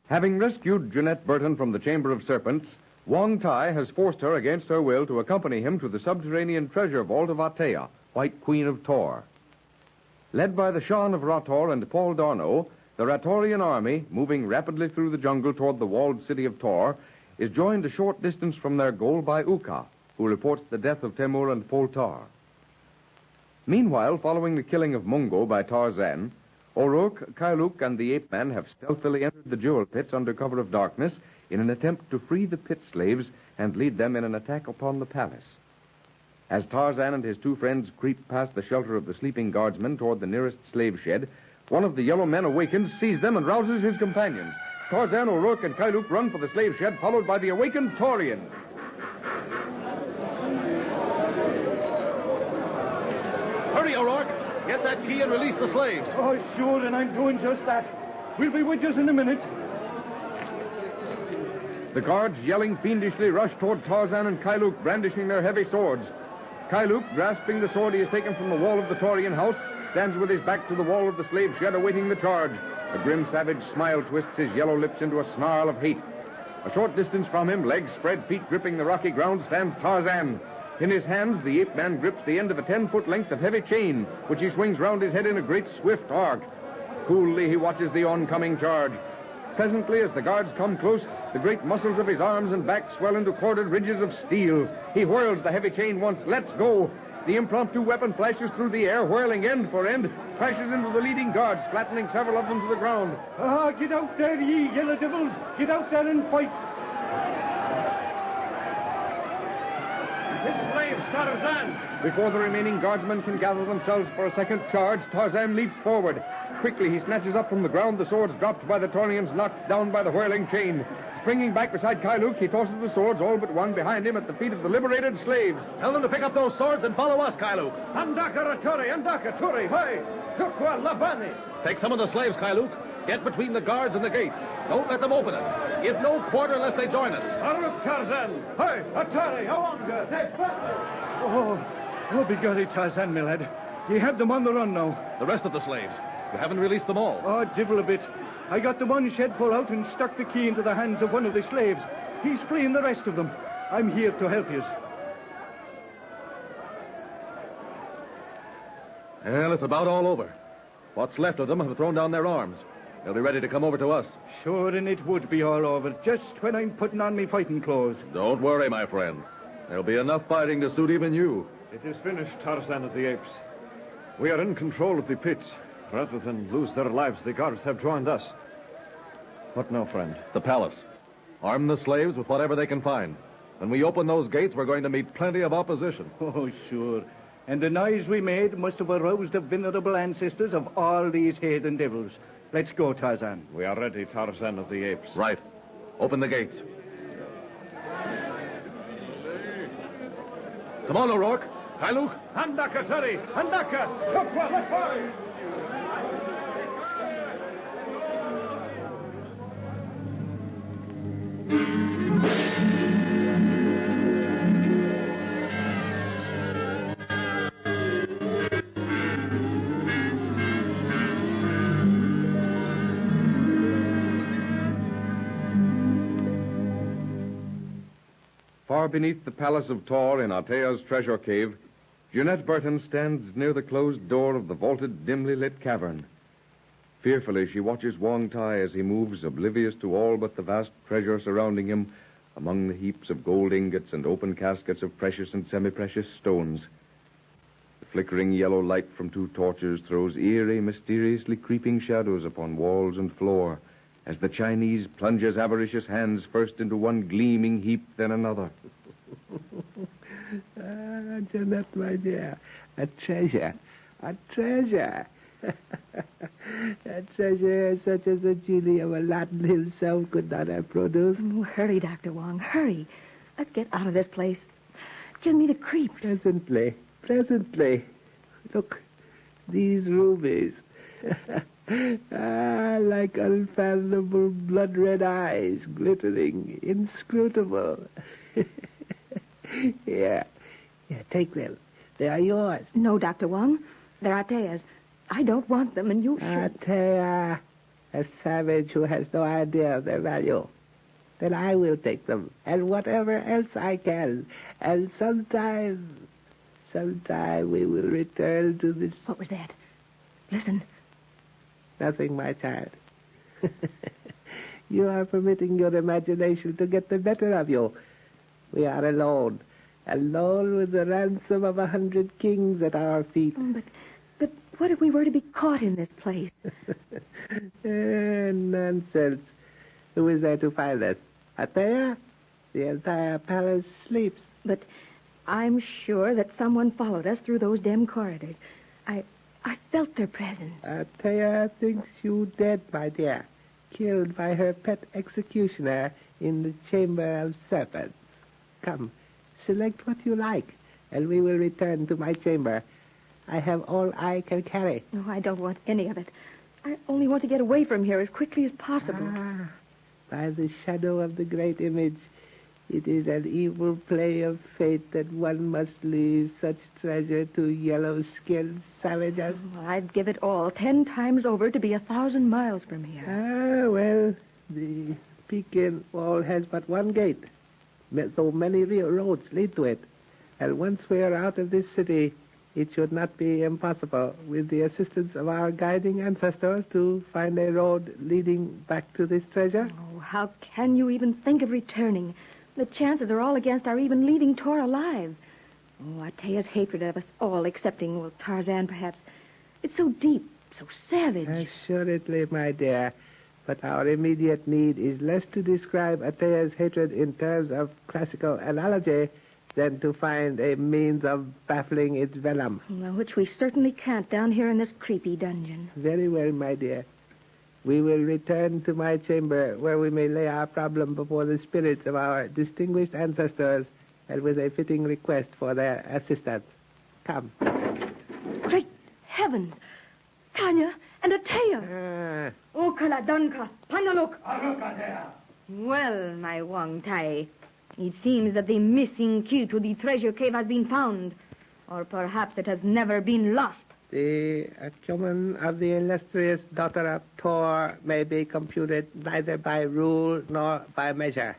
Having rescued Jeanette Burton from the Chamber of Serpents, Wong Tai has forced her against her will to accompany him to the subterranean treasure vault of Atea, White Queen of Tohr. Led by the Shan of Rator and Paul Darno, the Ratorian army, moving rapidly through the jungle toward the walled city of Tohr, is joined a short distance from their goal by Uka, who reports the death of Temur and Poltar. Meanwhile, following the killing of Mungo by Tarzan, O'Rourke, Kailuk, and the ape-man have stealthily entered the jewel pits under cover of darkness in an attempt to free the pit slaves and lead them in an attack upon the palace. As Tarzan and his two friends creep past the shelter of the sleeping guardsmen toward the nearest slave shed, one of the yellow men awakens, sees them, and rouses his companions. Tarzan, O'Rourke, and Kailuk run for the slave shed, followed by the awakened Taurian. Hurry, O'Rourke! Get that key and release the slaves. Oh, sure, and I'm doing just that. We'll be with you in a minute. The guards, yelling fiendishly, rush toward Tarzan and Kailuk, brandishing their heavy swords. Kailuk, grasping the sword he has taken from the wall of the Taurian house, stands with his back to the wall of the slave shed, awaiting the charge. A grim, savage smile twists his yellow lips into a snarl of hate. A short distance from him, legs spread, feet gripping the rocky ground, stands Tarzan. In his hands, the ape-man grips the end of a 10-foot length of heavy chain, which he swings round his head in a great swift arc. Coolly, he watches the oncoming charge. Presently, as the guards come close, the great muscles of his arms and back swell into corded ridges of steel. He whirls the heavy chain once. Let's go! The impromptu weapon flashes through the air, whirling end for end, crashes into the leading guards, flattening several of them to the ground. Ah, get out there, ye yellow devils! Get out there and fight! His slaves, Tarzan! Before the remaining guardsmen can gather themselves for a second charge, Tarzan leaps forward. Quickly, he snatches up from the ground the swords dropped by the Taurians, knocked down by the whirling chain. Springing back beside Kailuk, he tosses the swords, all but one, behind him at the feet of the liberated slaves. Tell them to pick up those swords and follow us, Kailuk. Andaka Raturi, Andaka Turi, hi! Tukwa Labani! Take some of the slaves, Kailuk. Get between the guards and the gate. Don't let them open it. Give no quarter unless they join us. Aruk Tarzan! Hi! Atari, Awanga! Oh, begorry, Tarzan, my lad. Ye have them on the run now. The rest of the slaves. You haven't released them all. Oh, divil a bit. I got the one shed full out and stuck the key into the hands of one of the slaves. He's freeing the rest of them. I'm here to help you. Well, it's about all over. What's left of them have thrown down their arms. They'll be ready to come over to us. Sure, and it would be all over, just when I'm putting on me fighting clothes. Don't worry, my friend. There'll be enough fighting to suit even you. It is finished, Tarzan of the Apes. We are in control of the pits. Rather than lose their lives, the guards have joined us. What now, friend? The palace. Arm the slaves with whatever they can find. When we open those gates, we're going to meet plenty of opposition. Oh, sure. And the noise we made must have aroused the venerable ancestors of all these heathen devils. Let's go, Tarzan. We are ready, Tarzan of the Apes. Right. Open the gates. Come on, O'Rourke. Kailuk. Andaka Turi, Andaka, Tukwa Latari! Far beneath the palace of Tohr in Atea's treasure cave, Jeanette Burton stands near the closed door of the vaulted, dimly lit cavern. Fearfully, she watches Wong Tai as he moves, oblivious to all but the vast treasure surrounding him, among the heaps of gold ingots and open caskets of precious and semi-precious stones. The flickering yellow light from two torches throws eerie, mysteriously creeping shadows upon walls and floor, as the Chinese plunges avaricious hands first into one gleaming heap, then another. Jeanette, my dear, a treasure, a treasure. A treasure such as a genie of Aladdin himself could not have produced. Oh, hurry, Dr. Wong, hurry. Let's get out of this place. Give me the creeps. Presently. Look, these rubies. Like unfathomable blood-red eyes, glittering, inscrutable. Here, take them. They are yours. No, Dr. Wong. They're Atea's. I don't want them, and you should. Atea. A savage who has no idea of their value. Then I will take them, and whatever else I can. And sometime we will return to this... What was that? Listen. Nothing, my child. You are permitting your imagination to get the better of you. We are alone with the ransom of 100 kings at our feet. Oh, but what if we were to be caught in this place? Nonsense. Who is there to find us? Atea? The entire palace sleeps. But I'm sure that someone followed us through those dim corridors. I felt their presence. Atea thinks you dead, my dear. Killed by her pet executioner in the Chamber of Serpents. Come, select what you like, and we will return to my chamber. I have all I can carry. No, I don't want any of it. I only want to get away from here as quickly as possible. By the shadow of the great image, it is an evil play of fate that one must leave such treasure to yellow-skinned savages. Oh, I'd give it all 10 times over to be 1,000 miles from here. Well, the Pekin wall has but one gate, though many real roads lead to it. And once we are out of this city, it should not be impossible, with the assistance of our guiding ancestors, to find a road leading back to this treasure. Oh, how can you even think of returning? The chances are all against our even leaving Tohr alive. Oh, Atea's hatred of us all, excepting, well, Tarzan, perhaps. It's so deep, so savage. Assuredly, my dear. But our immediate need is less to describe Atea's hatred in terms of classical analogy than to find a means of baffling its venom. Well, which we certainly can't down here in this creepy dungeon. Very well, my dear. We will return to my chamber, where we may lay our problem before the spirits of our distinguished ancestors, and with a fitting request for their assistance. Come. Great heavens! Tanya and Atea! Okala Danka, Panaluk! Well, my Wang Tai, it seems that the missing key to the treasure cave has been found. Or perhaps it has never been lost. The acumen of the illustrious daughter of Tohr may be computed neither by rule nor by measure.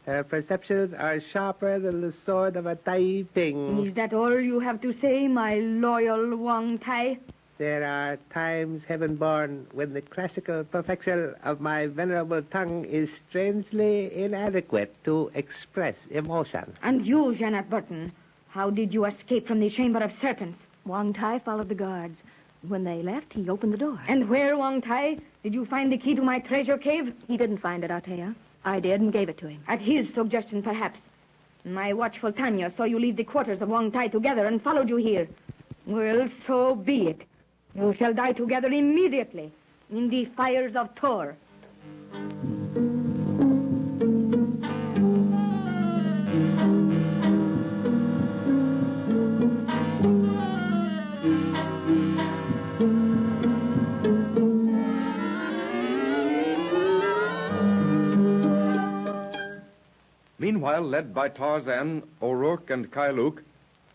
Her perceptions are sharper than the sword of a Tai Ping. Is that all you have to say, my loyal Wang Tai? There are times, heaven-born, when the classical perfection of my venerable tongue is strangely inadequate to express emotion. And you, Janet Burton, how did you escape from the Chamber of Serpents? Wang Tai followed the guards. When they left, he opened the door. And where, Wang Tai, did you find the key to my treasure cave? He didn't find it, Atea. I did and gave it to him. At his suggestion, perhaps. My watchful Tanya saw you leave the quarters of Wang Tai together and followed you here. Well, so be it. You shall die together immediately in the Fires of Tohr. Meanwhile, led by Tarzan, O'Rourke, and Kailuk,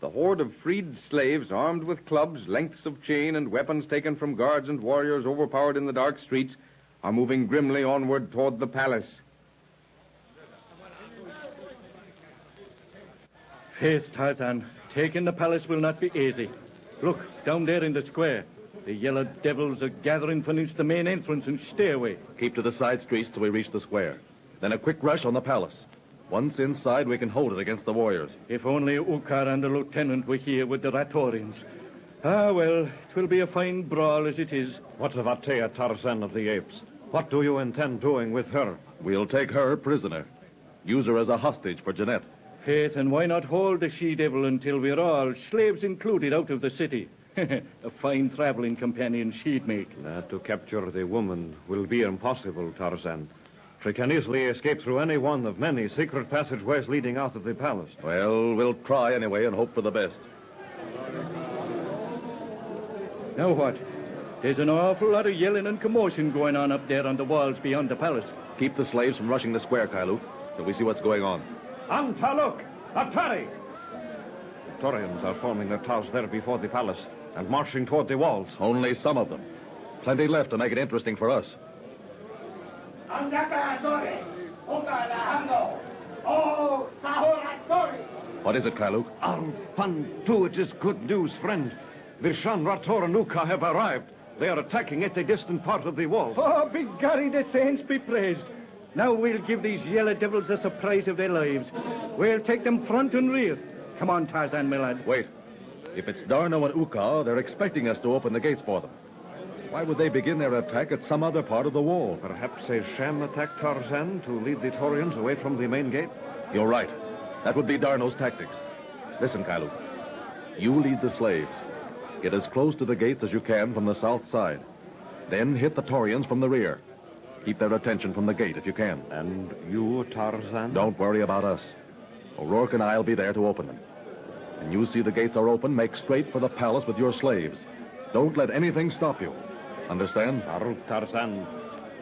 the horde of freed slaves armed with clubs, lengths of chain, and weapons taken from guards and warriors overpowered in the dark streets are moving grimly onward toward the palace. Faith, Tarzan, taking the palace will not be easy. Look, down there in the square. The yellow devils are gathering beneath the main entrance and stairway. Keep to the side streets till we reach the square. Then a quick rush on the palace. Once inside, we can hold it against the warriors. If only Ukar and the lieutenant were here with the Ratorians. Ah, well, it will be a fine brawl as it is. What of Atea, Tarzan of the Apes? What do you intend doing with her? We'll take her prisoner. Use her as a hostage for Jeanette. Faith, and why not hold the she-devil until we're all, slaves included, out of the city? A fine traveling companion she'd make. To capture the woman will be impossible, Tarzan. She can easily escape through any one of many secret passageways leading out of the palace. Well, we'll try anyway and hope for the best. Now what? There's an awful lot of yelling and commotion going on up there on the walls beyond the palace. Keep the slaves from rushing the square, Kailuk, till we see what's going on. Antaluk! Atari! The Taurians are forming their towers there before the palace and marching toward the walls. Only some of them. Plenty left to make it interesting for us. What is it, Kailuk? It is good news, friend. The Shan Rator and Uka have arrived. They are attacking at a distant part of the wall. Oh, begorry, the saints be praised. Now we'll give these yellow devils a surprise of their lives. We'll take them front and rear. Come on, Tarzan, my lad. Wait. If it's Darno and Uka, they're expecting us to open the gates for them. Why would they begin their attack at some other part of the wall? Perhaps a sham attack, Tarzan, to lead the Taurians away from the main gate? You're right. That would be Darno's tactics. Listen, Kailuk. You lead the slaves. Get as close to the gates as you can from the south side. Then hit the Taurians from the rear. Keep their attention from the gate if you can. And you, Tarzan? Don't worry about us. O'Rourke and I'll be there to open them. When you see the gates are open, make straight for the palace with your slaves. Don't let anything stop you. Understand? Tarzan.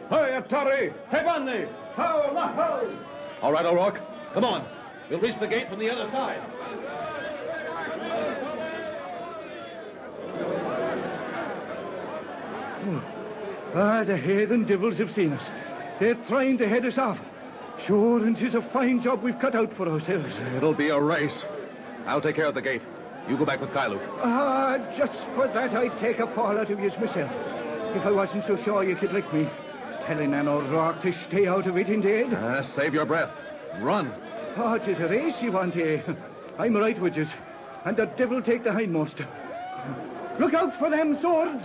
Hey, Atari! Tebani! How? All right, O'Rourke. Come on. We'll reach the gate from the other side. The heathen devils have seen us. They're trying to head us off. Sure, and 'tis a fine job we've cut out for ourselves. It'll be a race. I'll take care of the gate. You go back with Kailuk. Just for that I'd take a fall out of yous myself. If I wasn't so sure you could lick me. Telling an O'Rourke to stay out of it indeed. Save your breath. Run. 'Tis a race you want, eh? I'm right with yous. And the devil take the hindmost. Look out for them swords.